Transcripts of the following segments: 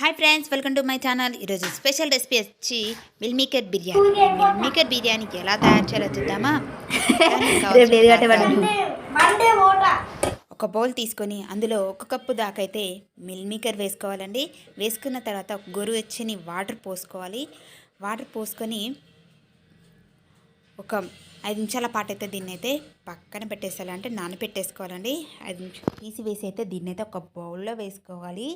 Hi friends, welcome to my channel. ఈరోజు special recipe వచ్చి meal maker biryani. Meal maker బిర్యానీకి ఎలా తయారు చేయాలో చూద్దామా? ఒక బౌల్ తీసుకొని అందులో 1 కప్పు దాకా అయితే మిల్ మేకర్ వేసుకోవాలండి. వేసుకున్న తర్వాత గోరువెచ్చని వాటర్ పోసుకోవాలి. వాటర్ పోసుకొని ఒక 5 నిమిషాల పాటు అయితే దీన్ని అయితే పక్కన పెట్టేసుకోవాలి, అంటే నానబెట్టేసుకోవాలండి. 5 నిమిషాలు తీసివేసి అయితే దీన్ని అయితే ఒక బౌల్లో వేసుకోవాలి.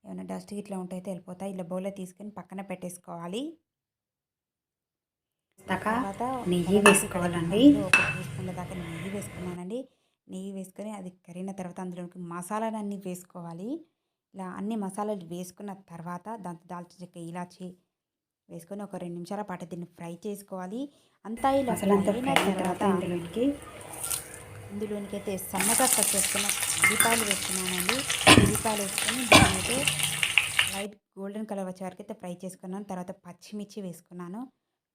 ఏమైనా డస్ట్ ఇట్లా ఉంటే వెళ్ళిపోతాయి. ఇలా బౌల్లో తీసుకొని పక్కన పెట్టేసుకోవాలి. తర్వాత నెయ్యి వేసుకోవాలండి. ఒక 2 స్పూన్ల దాకా నెయ్యి వేసుకున్నానండి. నెయ్యి వేసుకొని అది కరిగిన తర్వాత అందులోకి మసాలాలన్నీ వేసుకోవాలి. ఇలా అన్ని మసాలాలు వేసుకున్న తర్వాత దాంతో దాల్చిన చెక్క, ఇలాచి వేసుకొని ఒక 2 నిమిషాల పాటు దీన్ని ఫ్రై చేసుకోవాలి. అంతా ఇలా ఫ్రై అయిన తర్వాత ఇందులోనికి అయితే సన్నగా కట్ చేసుకున్న ఉల్లిపాయలు వేసుకున్నానండి. ఉల్లిపాయలు వేసుకొని దీన్ని అయితే లైట్ గోల్డెన్ కలర్ వచ్చే వరకు అయితే ఫ్రై చేసుకున్నాను. తర్వాత పచ్చిమిర్చి వేసుకున్నాను.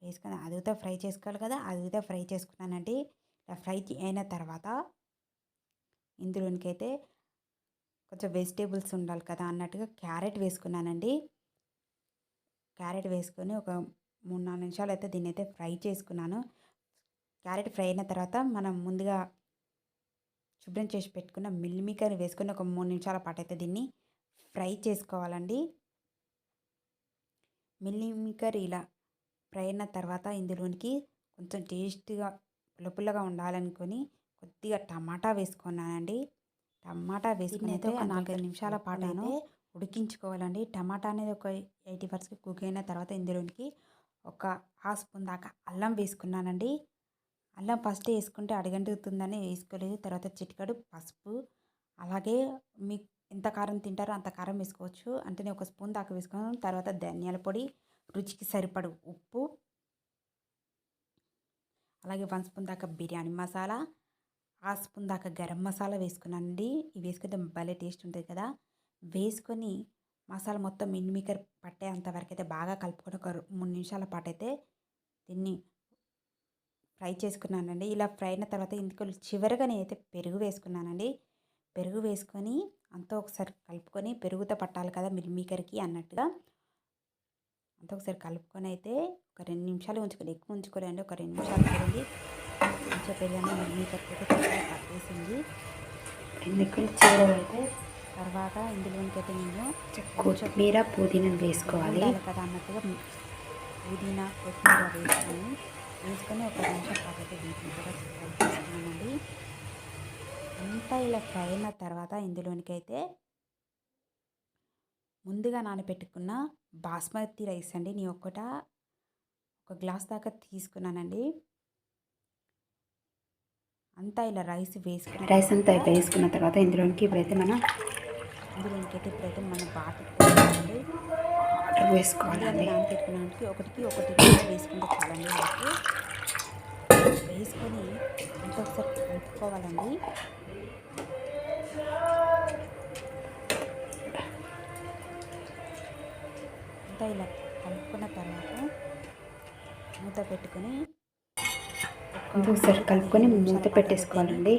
వేసుకొని అదితో ఫ్రై చేసుకోవాలి కదా, అదితో ఫ్రై చేసుకున్నానండి. ఇలా ఫ్రై అయిన తర్వాత ఇందులోనికి అయితే కొంచెం వెజిటేబుల్స్ ఉండాలి కదా అన్నట్టుగా క్యారెట్ వేసుకున్నానండి. క్యారెట్ వేసుకొని ఒక 3-4 నిమిషాలు అయితే దీన్ని అయితే ఫ్రై చేసుకున్నాను. క్యారెట్ ఫ్రై అయిన తర్వాత మనం ముందుగా శుభ్రం చేసి పెట్టుకున్న మిల్ మేకర్ వేసుకొని ఒక 3 నిమిషాల పాటు అయితే దీన్ని ఫ్రై చేసుకోవాలండి. మిల్ మేకర్ ఇలా ఫ్రై అయిన తర్వాత ఇందులోనికి కొంచెం టేస్ట్గా పుల్లగా ఉండాలనుకొని కొద్దిగా టమాటా వేసుకున్నానండి. టమాటా వేసుకుని అయితే ఒక 4-5 నిమిషాల పాటు అయితే ఉడికించుకోవాలండి. టమాటా అనేది ఒక 80% కుక్ అయిన తర్వాత ఇందులోనికి ఒక 1/2 స్పూన్ దాకా అల్లం వేసుకున్నానండి. అల్లం ఫస్ట్ వేసుకుంటే అడుగంటుతుందని వేసుకోలేదు. తర్వాత చిటికెడు పసుపు, అలాగే మీకు ఎంత కారం తింటారో అంత కారం వేసుకోవచ్చు. అంటే నేను 1 స్పూన్ దాకా వేసుకున్నాను. తర్వాత ధనియాల పొడి, రుచికి సరిపడు ఉప్పు, అలాగే 1 స్పూన్ దాకా బిర్యానీ మసాలా, 1/2 స్పూన్ దాకా గరం మసాలా వేసుకున్నానండి. ఇవి వేసుకుంటే భలే టేస్ట్ ఉంటుంది కదా. వేసుకొని మసాలా మొత్తం మిల్ మేకర్ పట్టేంత వరకు అయితే బాగా కలుపుకొని ఒక 3 నిమిషాల పాటు అయితే దీన్ని ఫ్రై చేసుకున్నానండి. ఇలా ఫ్రై అయిన తర్వాత ఇందులో చివరిగా నేనైతే పెరుగు వేసుకున్నానండి. పెరుగు వేసుకొని అంతా ఒకసారి కలుపుకొని, పెరుగుతో పట్టాలి కదా మిల్ మేకర్కి అన్నట్టుగా అంతా ఒకసారి కలుపుకొని అయితే ఒక 2 నిమిషాలు ఉంచుకొని, ఎక్కువ ఉంచుకోలేండి, ఒక 2 నిమిషాలు చూడండి. మంచిగా పెరుగు మిల్ మేకర్కి అయితే చక్కగా పట్టేసింది. అయితే తర్వాత ఇందులోనికి అయితే నేను కొత్తిమీర, పుదీనా వేసుకోవాలి కదా అన్నట్టుగా పుదీనా, కొత్తిమీర వేసుకొని ఒక 2 నిమిషాల పాటు అయితే వీటిని కూడా కలిపేసుకున్నానండి. అంతా ఇలా ఫ్రై అయిన తర్వాత ఇందులోనికి అయితే ముందుగా నానబెట్టుకున్న బాస్మతి రైస్ అండి, నేను ఒక గ్లాస్ దాకా తీసుకున్నానండి. అంతా ఇలా రైస్ అంతా వేసుకున్న తర్వాత ఇందులోనికి ఇప్పుడైతే మనం వాటర్ వేసుకోవాలండి. నానబెట్టుకున్నానికి ఒకటి వేసుకుంటే చాలండి. వేసుకొని అంతా ఒకసారి కలుపుకోవాలండి. అంతా ఇలా కలుపుకున్న తర్వాత మూత పెట్టుకొని ఒకసారి కలుపుకొని మూత పెట్టేసుకోవాలండి,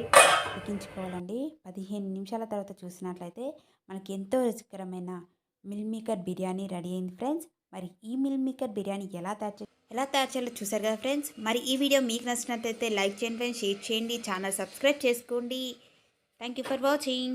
ఉడికించుకోవాలండి. 15 నిమిషాల తర్వాత చూసినట్లయితే మనకి ఎంతో రుచికరమైన మిల్ మేకర్ బిర్యానీ రెడీ అయింది ఫ్రెండ్స్. మరి ఈ మిల్ మేకర్ బిర్యానీ ఎలా తయారు చేయాలో చూసారు కదా ఫ్రెండ్స్. మరి ఈ వీడియో మీకు నచ్చినట్లయితే లైక్ చేయండి ఫ్రెండ్స్, షేర్ చేయండి, ఛానల్ సబ్స్క్రైబ్ చేసుకోండి. Thank you for watching.